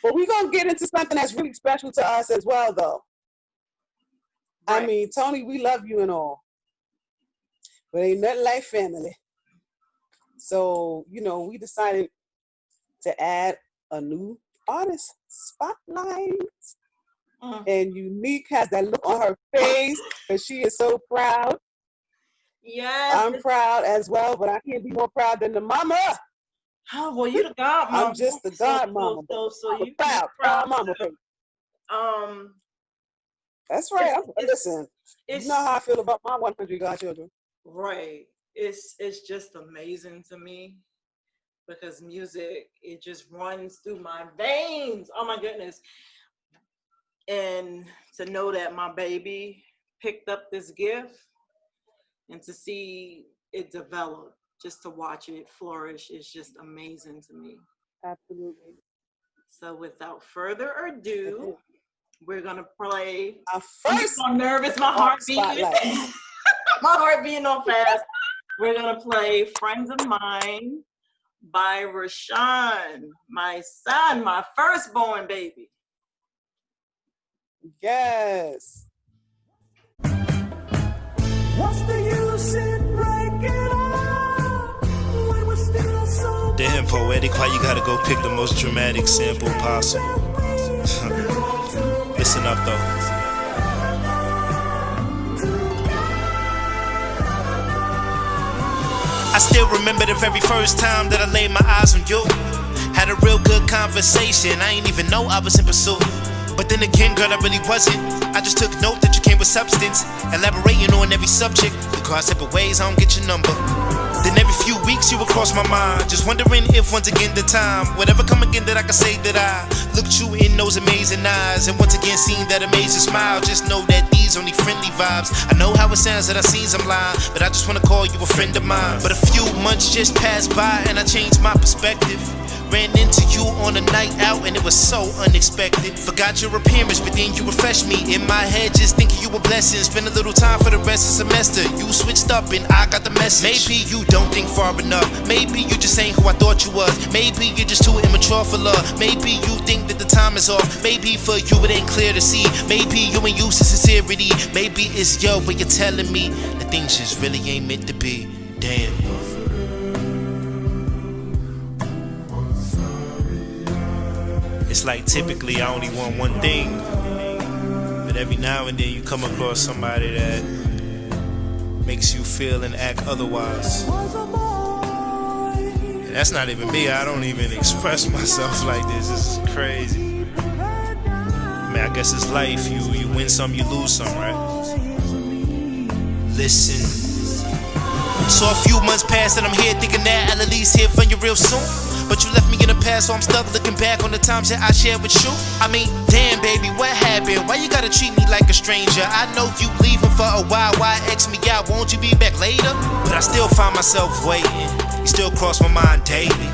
But we're going to get into something that's really special to us as well, though. Right. I mean, Tony, we love you and all. But ain't nothing like family. So, you know, we decided to add a new artist spotlight. And Unique has that look on her face because she is so proud. Yes. I'm proud as well, but I can't be more proud than the mama. Oh, well, you the god mama. I'm just the god mama. So you proud mama. That's right. Listen, you know how I feel about my 100 godchildren. Right. It's just amazing to me because music, it just runs through my veins. Oh my goodness. And to know that my baby picked up this gift and to see it develop, just to watch it flourish is just amazing to me. Absolutely. So without further ado, we're gonna play our first. I'm so nervous, my heart beating. My heart beating on fast. We're gonna play Friends of Mine by Rashawn, my son, my firstborn baby. Yes. What's the use in breaking up when we're still so damn poetic, why you gotta go pick the most dramatic sample possible? Listen up though. I still remember the very first time that I laid my eyes on you. Had a real good conversation, I ain't even know I was in pursuit. But then again, girl, I really wasn't. I just took note that you came with substance, elaborating on every subject. We cross separate ways, I don't get your number. Then every few weeks you would cross my mind, just wondering if once again the time would ever come again that I could say that I looked you in those amazing eyes, and once again seen that amazing smile. Just know that these only friendly vibes. I know how it sounds that I seen some line, but I just wanna call you a friend of mine. But a few months just passed by and I changed my perspective. Ran into you on a night out and it was so unexpected. Forgot your appearance, but then you refreshed me. In my head, just thinking you were blessing. Spend a little time for the rest of the semester. You switched up and I got the message. Maybe you don't think far enough. Maybe you just ain't who I thought you was. Maybe you're just too immature for love. Maybe you think that the time is off. Maybe for you it ain't clear to see. Maybe you ain't used to sincerity. Maybe it's your way of telling me that things just really ain't meant to be. Damn. It's like typically I only want one thing, but every now and then you come across somebody that makes you feel and act otherwise. And that's not even me. I don't even express myself like this. This is crazy. I mean, I guess it's life. You win some, you lose some, right? Listen. So a few months passed and I'm here thinking that I'll at least hear from you real soon. But you left me in the past, so I'm stuck looking back on the times that I shared with you. I mean, damn baby, what happened? Why you gotta treat me like a stranger? I know you leaving for a while, why X me out? Won't you be back later? But I still find myself waiting. You still cross my mind daily.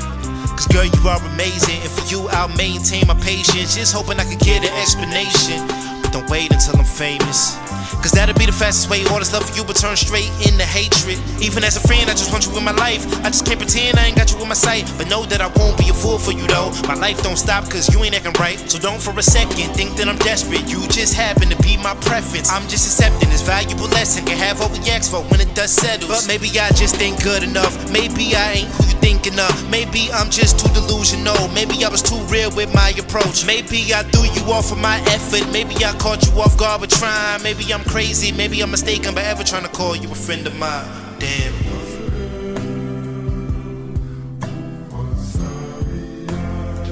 Cause girl, you are amazing, and for you I'll maintain my patience. Just hoping I could get an explanation, but don't wait until I'm famous. Cause that'll be the fastest way. All this love for you will turn straight into hatred. Even as a friend, I just want you in my life. I just can't pretend I ain't got you in my sight. But know that I won't be a fool for you though. My life don't stop cause you ain't acting right. So don't for a second think that I'm desperate. You just happen to be my preference. I'm just accepting this valuable lesson. Can have what we ask for when it does settle. But maybe I just ain't good enough. Maybe I ain't who you thinking of. Maybe I'm just too delusional. Maybe I was too real with my approach. Maybe I threw you off of my effort. Maybe I caught you off guard with trying. Maybe I'm crazy, maybe I'm mistaken by ever trying to call you a friend of mine. Damn.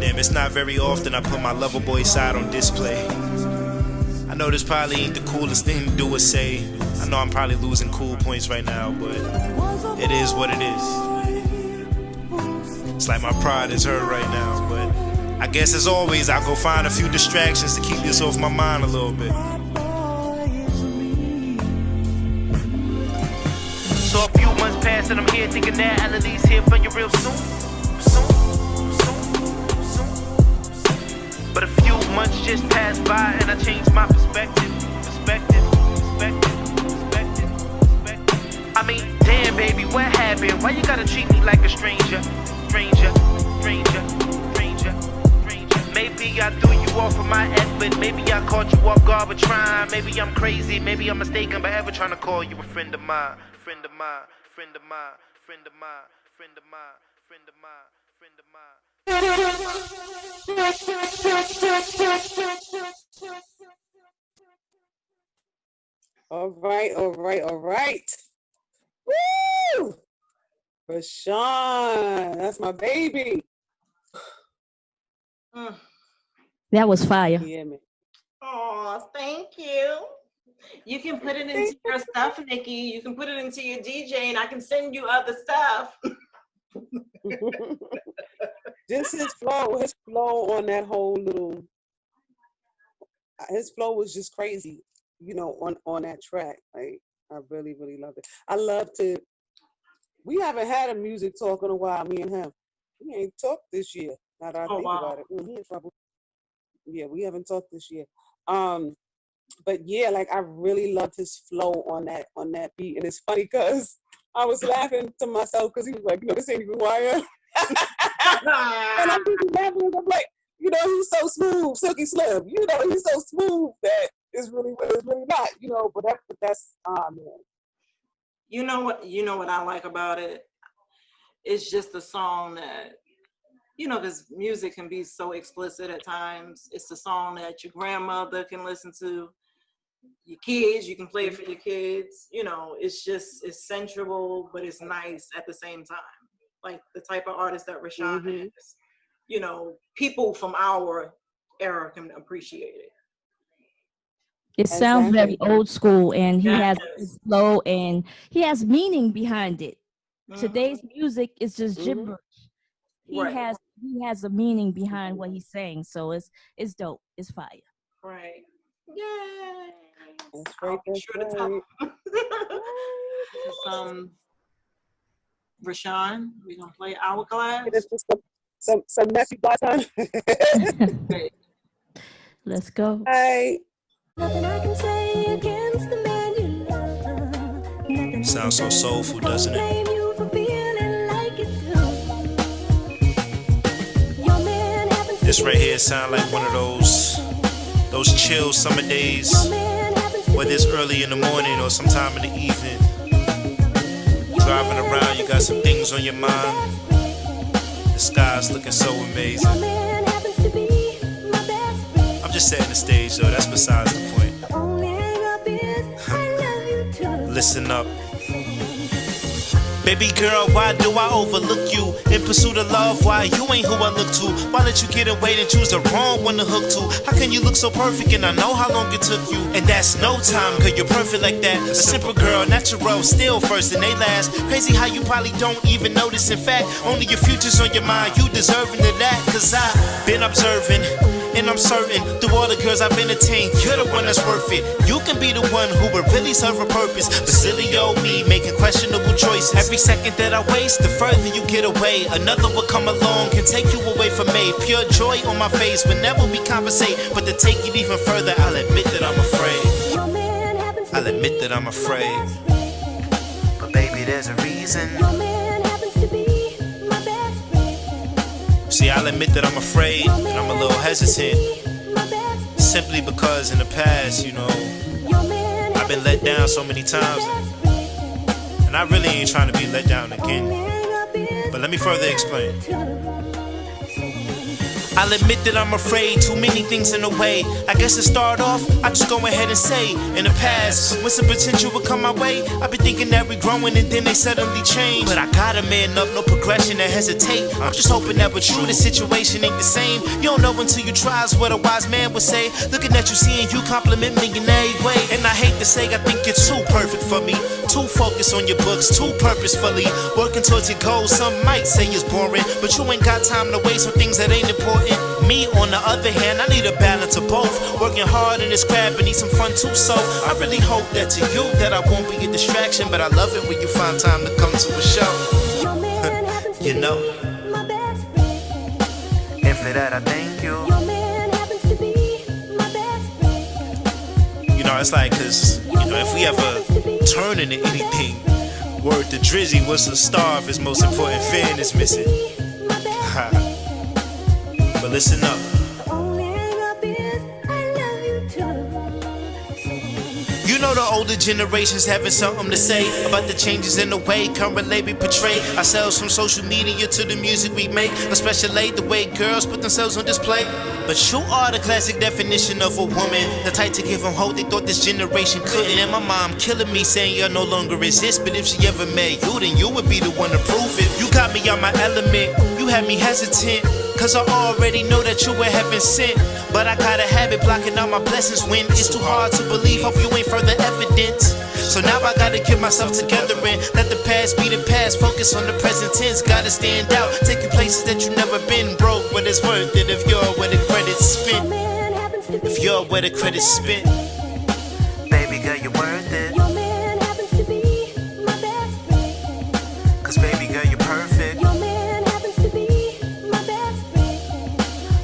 Damn, it's not very often I put my lover boy side on display. I know this probably ain't the coolest thing to do or say. I know I'm probably losing cool points right now, but it is what it is. It's like my pride is hurt right now, but I guess as always I'll go find a few distractions to keep this off my mind a little bit. So a few months passed and I'm here thinking that I'll at least hear from you real soon. But a few months just passed by and I changed my perspective. I mean, damn baby, what happened? Why you gotta treat me like a stranger? maybe I threw you off of my effort. Maybe I caught you off guard with trying. Maybe I'm crazy, maybe I'm mistaken by ever trying to call you a friend of mine. Friend of mine, friend of mine, friend of mine, friend of mine, friend of mine, friend of mine. All right, all right, all right. Woo! Rashawn, that's my baby. That was fire. Yeah, man. Oh, thank you. You can put it into your stuff, Nikki. You can put it into your DJ, and I can send you other stuff. Just his flow on that whole little, his flow was just crazy, you know, on that track. Like, I really, really loved it. I love to, we haven't had a music talk in a while, me and him. We ain't talked this year. Now that I think about it. He in trouble. Yeah, we haven't talked this year. But yeah, like I really loved his flow on that beat. And it's funny because I was laughing to myself because he was like, you know, this ain't even who I am. And I'm just laughing. I'm like, you know, he's so smooth, Silky Slim. You know, he's so smooth that it's really not, you know, but that's man. You know what I like about it? It's just a song that, you know, because music can be so explicit at times. It's a song that your grandmother can listen to, your kids, you can play it for your kids. You know, it's sensual, but it's nice at the same time. Like the type of artist that Rashawn is. You know, people from our era can appreciate it. It sounds very old school, and he has his flow, and he has meaning behind it. Today's music is just gibberish. He has a meaning behind what he's saying, so it's dope. It's fire. Right. Yay. That's right. I'll be sure to tell him. Rashawn, we're gonna play Hourglass. It's just some messy black time. Let's go. Hey. Nothing I can say against the man you love. Nothing Sounds so soulful, doesn't it? blame you for feeling like you do. Your man happens to This right here sound like one of those chill summer days, whether it's early in the morning or sometime in the evening. Driving around, you got some things on your mind. The sky's looking so amazing. I'm just setting the stage though, that's besides the point. Listen up. Baby girl, why do I overlook you? In pursuit of love, why you ain't who I look to? Why let you get away and choose the wrong one to hook to? How can you look so perfect and I know how long it took you? And that's no time, cause you're perfect like that. A simple girl, natural, still first and they last. Crazy how you probably don't even notice. In fact, only your future's on your mind, you deserving of that. Cause I've been observing, and I'm certain through all the girls I've entertained, you're the one that's worth it. You can be the one who would really serve a purpose. But silly old me making questionable choices. Every second that I waste, the further you get away. Another will come along, can take you away from me. Pure joy on my face, whenever we conversate. But to take it even further, I'll admit that I'm afraid. I'll admit that I'm afraid. But baby, there's a reason. See, I'll admit that I'm afraid and I'm a little hesitant. Simply because in the past, you know, I've been let down so many times. And I really ain't trying to be let down again. But let me further explain. I'll admit that I'm afraid, too many things in the way. I guess to start off, I just go ahead and say, in the past, when some potential would come my way, I've been thinking that we're growing and then they suddenly change. But I gotta man up, no progression to hesitate. I'm just hoping that with you, the situation ain't the same. You don't know until you try, is what a wise man would say. Looking at you, seeing you compliment me in every way. And I hate to say, I think you're too perfect for me. Too focused on your books, too purposefully working towards your goals. Some might say it's boring, but you ain't got time to waste on things that ain't important. Me, on the other hand, I need a balance of both. Working hard in this craft, but need some fun too. So I really hope that to you that I won't be a distraction. But I love it when you find time to come to a show. You know. And for that I thank you. You know, it's like, cause, you know, if we ever turn into anything, word to Drizzy was a star if his most important fan is missing. Ha. But listen up. know the older generations having something to say about the changes in the way current label portray ourselves, from social media to the music we make, especially the way girls put themselves on display. But you are the classic definition of a woman, the type to give them hope they thought this generation couldn't. And my mom killing me saying you no longer exist, but if she ever met you, then you would be the one to prove it. You got me out my element, you had me hesitant, cause I already know that you were heaven sent. But I got a habit blocking out my blessings when it's too hard to believe. Hope you ain't further evidence. So now I gotta get myself together and let the past be the past. Focus on the present tense, gotta stand out, take you places that you never been. Broke, but it's worth it if you're where the credit's spent. If you're where the credit's spent, baby girl, you're worth it. Your man happens to be my best friend. Cause baby girl, you're perfect. Your man happens to be my best friend.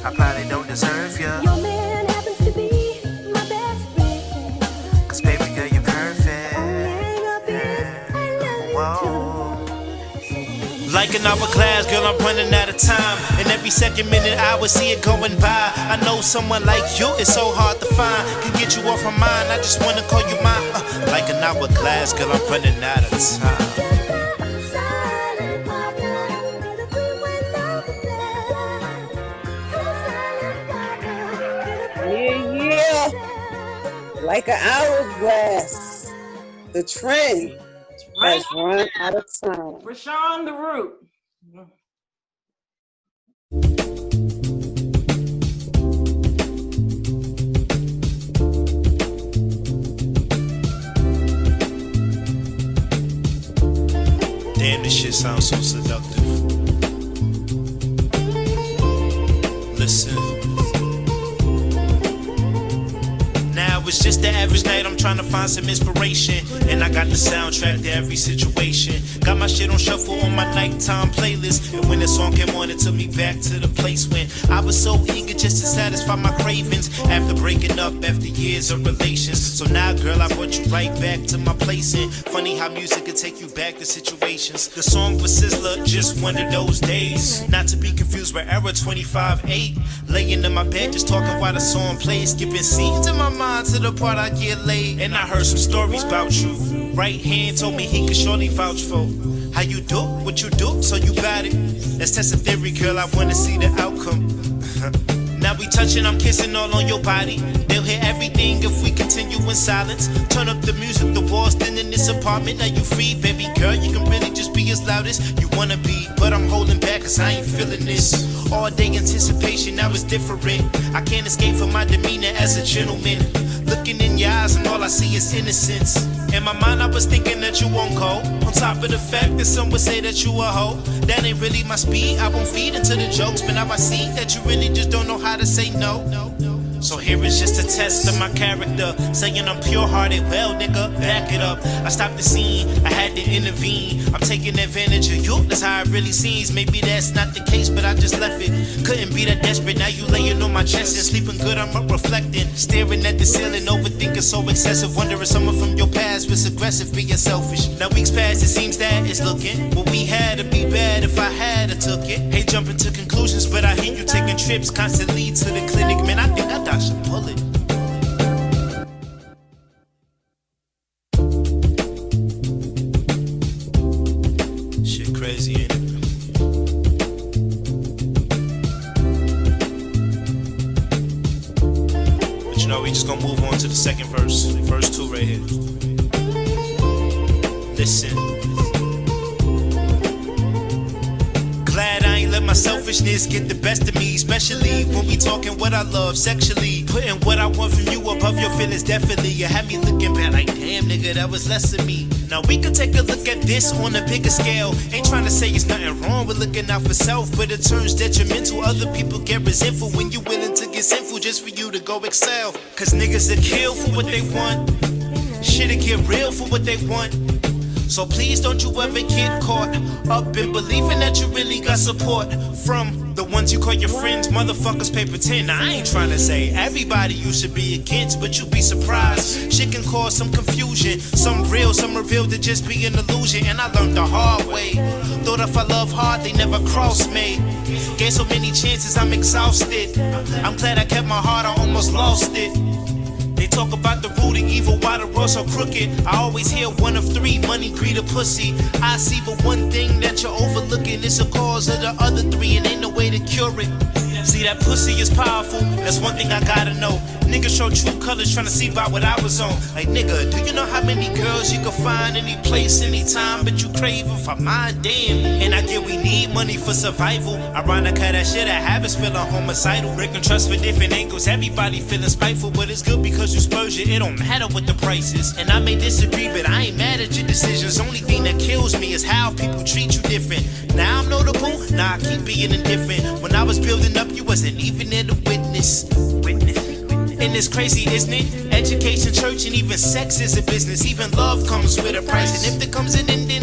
I probably don't deserve you, Your man happens to be my best friend. cause baby girl, you're perfect. Hang up is I love you Whoa. Like an hourglass, girl, I'm running out of time. And every second, minute, hour, see it going by. I know someone like you, it's so hard to find. Can get you off my mind, I just wanna call you mine. Like an hourglass, girl, I'm running out of time. silent partner. You're the queen without the bed. You're the silent partner. You're the Yeah. Like an hourglass. The trend has run out of time. Rashawn the Root. Damn, this shit sounds so seductive. Listen. Now it's just the average night, I'm trying to find some inspiration. And I got the soundtrack to every situation. Got my shit on shuffle on my nighttime playlist. And when the song came on, it took me back to the place when I was so eager just to satisfy my cravings. After breaking up, after years of relations. So now, girl, I brought you right back to my place. And funny how music can take you back to situations. The song for Sizzler, just one of those days. Not to be confused with Era 25-8. Laying in my bed, just talking while the song plays. Skipping scenes in my mind to the part I get laid. And I heard some stories about you. Right hand told me he could surely vouch for how you do what you do, so you got it. Let's test a theory, girl, I wanna see the outcome. Now we touching, I'm kissing all on your body. They'll hear everything if we continue in silence. Turn up the music, the walls thin in this apartment. Now you free, baby girl, you can really just be as loud as you wanna be. But I'm holding back cause I ain't feeling this. All day anticipation, now it's different. I can't escape from my demeanor as a gentleman. Looking in your eyes and all I see is innocence. In my mind I was thinking that you won't go. On top of the fact that some would say that you a hoe. That ain't really my speed, I won't feed into the jokes. But now I see that you really just don't know how to say no. So here is just a test of my character. Saying I'm pure-hearted, well nigga, back it up. I stopped the scene, I had to intervene. I'm taking advantage of you, that's how it really seems. Maybe that's not the case, but I just left it. Couldn't be that desperate, now you laying on my chest and sleeping good, I'm up reflecting. Staring at the ceiling, overthinking so excessive. Wondering someone from your past was aggressive, being selfish. Now weeks past, it seems that it's looking what we had to be bad if I had to took it. Hate jumping to conclusions, but I hear you taking trips constantly to the clinic. Man, I think I dodged a bullet. Shit crazy, ain't it? But you know, we just gonna move on to the second verse. Verse 2 right here. Listen. Glad I ain't let my selfishness get the best of me, especially when we talking what I love sexually. Putting what I want from you above your feelings, definitely. You had me looking back like, damn nigga, that was less of me. Now we could take a look at this on a bigger scale. Ain't trying to say it's nothing wrong with looking out for self, but it turns detrimental. Other people get resentful when you willing to get sinful just for you to go excel. Cause niggas will kill for what they want. Shit'll get real for what they want. So please don't you ever get caught up in believing that you really got support from the ones you call your friends. Motherfuckers pay pretend. Now, I ain't trying to say everybody you should be against, but you'd be surprised. Shit can cause some confusion. Some real, some revealed to just be an illusion. And I learned the hard way. Thought if I love hard, they never cross me. Gave so many chances, I'm exhausted. I'm glad I kept my heart, I almost lost it. They talk about the root of evil, why the world's so crooked. I always hear one of three, money, greed, or pussy. I see but one thing that you're overlooking. It's a cause of the other three and ain't no way to cure it. See, that pussy is powerful, that's one thing I gotta know. Niggas show true colors trying to see by what I was on. Like, nigga, do you know how many girls you can find any place, anytime, but you craving for mine? Damn. And I get we need money for survival. Ironic how that shit I have is feeling homicidal. Breaking trust for different angles, everybody feeling spiteful. But it's good because you splurge it, it don't matter what the price is. And I may disagree, but I ain't mad at your decisions. Only thing that kills me is how people treat you different. Now I'm notable, nah, I keep being indifferent. When I was building up, you wasn't even there to witness. And it's crazy, isn't it? Education, church, and even sex is a business. Even love comes with a price. And if there comes an ending,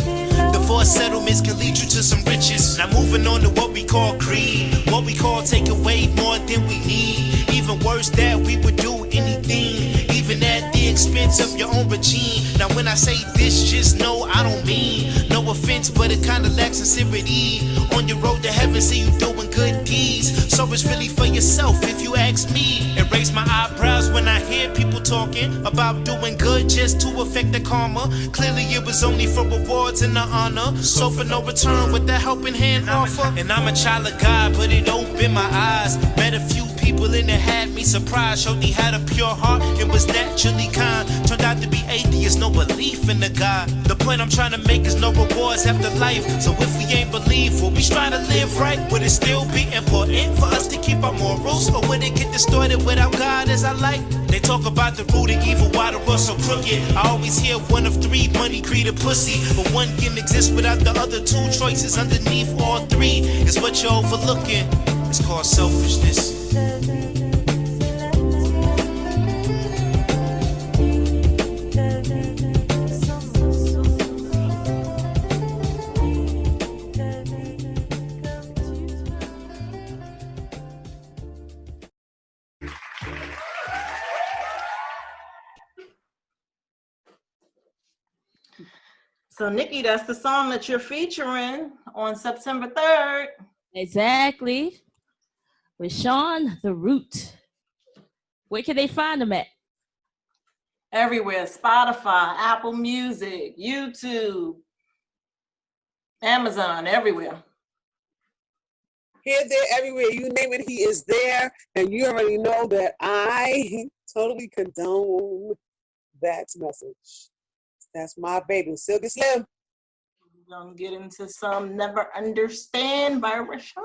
divorce settlements can lead you to some riches. Now moving on to what we call greed, what we call take away more than we need. Even worse, that we would do anything, even at the expense of your own regime. Now when I say this, just know I don't mean no offense, but it kinda lacks sincerity. On your road to heaven, see you doing good deeds, so it's really for yourself if you ask me. It raise my eyebrows when I hear people talking about doing good just to affect the karma. Clearly it was only for rewards and the honor, so for no return with that helping hand offer. And I'm a child of God, but it opened my eyes. Met a few people and it had me surprised. Showed me had a pure heart and was naturally kind. Turned out to be atheist, no belief in the God. The point I'm trying to make is no rewards after life. So if we ain't believe, will we try to live right? Would it still be important for us to keep our morals, or would it get distorted without God as I like? They talk about the root of evil, why the world's so crooked. I always hear one of three, money, greed, or pussy. But one can exist without the other two choices. Underneath all three is what you're overlooking. It's called selfishness. So, Nikki, that's the song that you're featuring on September 3rd. Exactly. With Sean the Root. Where can they find him at? Everywhere. Spotify, Apple Music, YouTube, Amazon, everywhere. Here, there, everywhere. You name it, he is there. And you already know that I totally condone that message. That's my baby, Silky Slim. We're gonna get into some Never Understand by Rashawn.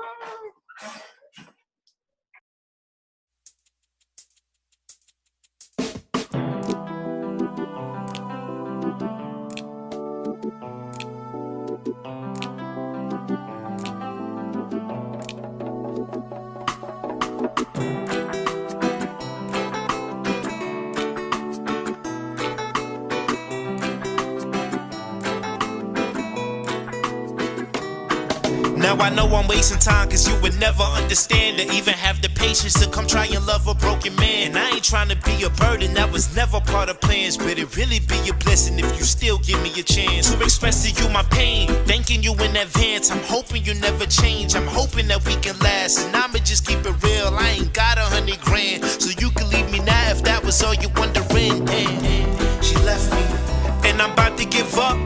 Now I know I'm wasting time, cause you would never understand or even have the patience to come try and love a broken man. And I ain't trying to be a burden, that was never part of plans, but it really be a blessing if you still give me a chance to express to you my pain. Thanking you in advance, I'm hoping you never change. I'm hoping that we can last, and I'ma just keep it real. I ain't got 100 grand, so you can leave me now if that was all you wondering. And she left me, and I'm about to give up.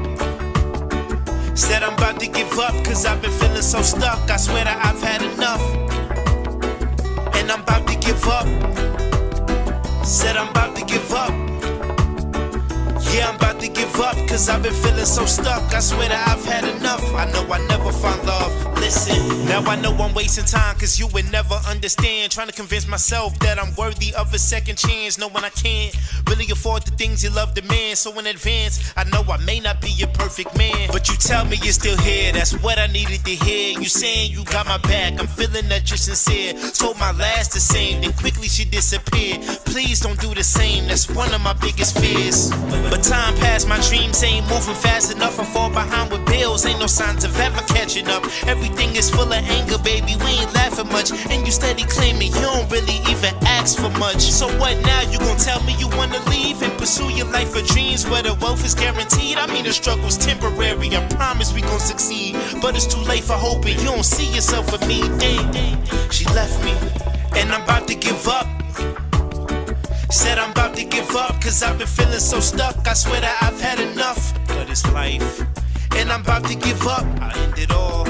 Said I'm about to give up, cause I've been feeling so stuck. I swear that I've had enough, and I'm about to give up. Said I'm about to give up. Yeah, I'm about to give up, cause I've been feeling so stuck. I swear that I've had enough. I know I never find love. Listen, now I know I'm wasting time, cause you would never understand. Trying to convince myself that I'm worthy of a second chance, knowing I can't really afford the things you love demand. So in advance, I know I may not be your perfect man, but you tell me you're still here, that's what I needed to hear. You saying you got my back, I'm feeling that you're sincere. Told my last the same, then quickly she disappeared. Please don't do the same, that's one of my biggest fears. But time passed, my dreams ain't moving fast enough. I fall behind with bills, ain't no signs of ever catching up. Everything is full of anger, baby, we ain't laughing much. And you steady claiming you don't really even ask for much. So what now, you gon' tell me you wanna leave and pursue your life of dreams where the wealth is guaranteed? I mean the struggle's temporary, I promise we gon' succeed. But it's too late for hoping, you don't see yourself with me. Dang, she left me, and I'm about to give up. Said I'm about to give up, cause I've been feeling so stuck. I swear that I've had enough of this life. And I'm about to give up, I'll end it all.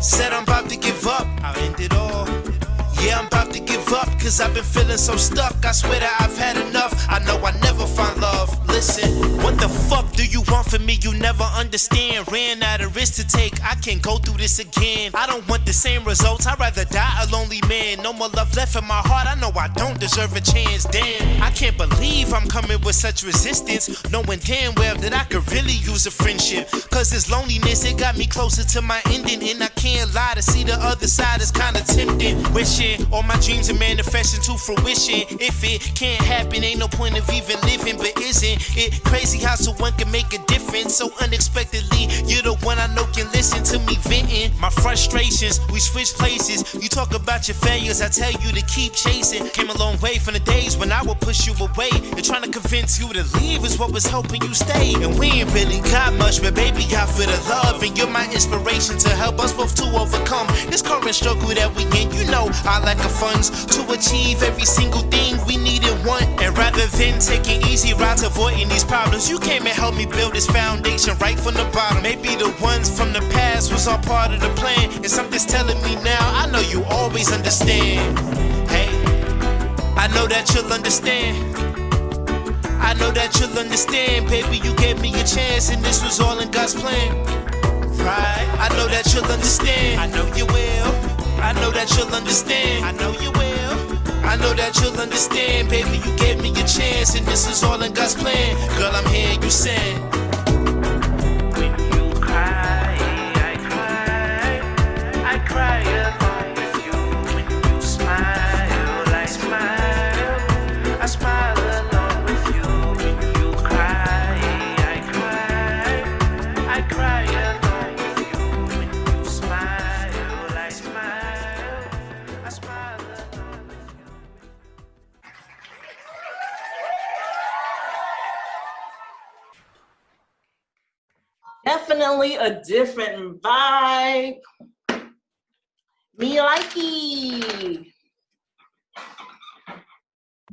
Said I'm about to give up, I'll end it all. Yeah, I'm about to give up, cause I've been feeling so stuck. I swear that I've had enough, I know I never find love. Listen, what the fuck do you want from me? You never understand. Ran out of risk to take, I can't go through this again. I don't want the same results, I'd rather die a lonely man. No more love left in my heart, I know I don't deserve a chance. Damn, I can't believe I'm coming with such resistance, knowing damn well that I could really use a friendship. Cause this loneliness, it got me closer to my ending. And I can't lie, to see the other side is kinda tempting. Wishing all my dreams are manifesting to fruition. If it can't happen, ain't no point of even living. But isn't it crazy how someone can make a difference so unexpectedly? You're the one I know can listen to me venting my frustrations. We switch places, you talk about your failures, I tell you to keep chasing. Came a long way from the days when I would push you away, and trying to convince you to leave is what was helping you stay. And we ain't really got much, but baby, I feel the love, and you're my inspiration to help us both to overcome this current struggle that we in. You know I lack of funds to achieve every single thing we need and want. And rather than taking easy routes avoiding these problems, you came and helped me build this foundation right from the bottom. Maybe the ones from the past was all part of the plan, and something's telling me now, I know you always understand. Hey, I know that you'll understand. I know that you'll understand, baby, you gave me a chance, and this was all in God's plan. Right, I know that you'll understand. I know you will. I know that you'll understand. I know you will. I know that you'll understand, baby, you gave me a chance, and this is all in God's plan. Girl, I'm here, you said. When you cry, I cry along with you. When you smile, I smile along with you. When you cry, I cry along with you. When you smile, I smile along with you. Definitely a different vibe. Me likey.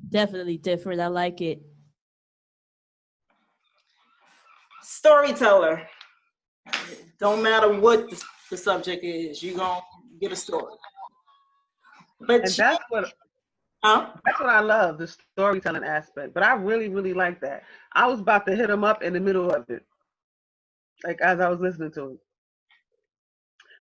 Definitely different. I like it. Storyteller. Don't matter what the subject is, you're gonna get a story. But And that's what I love, the storytelling aspect. But I really, really like that. I was about to hit him up in the middle of it, like as I was listening to it.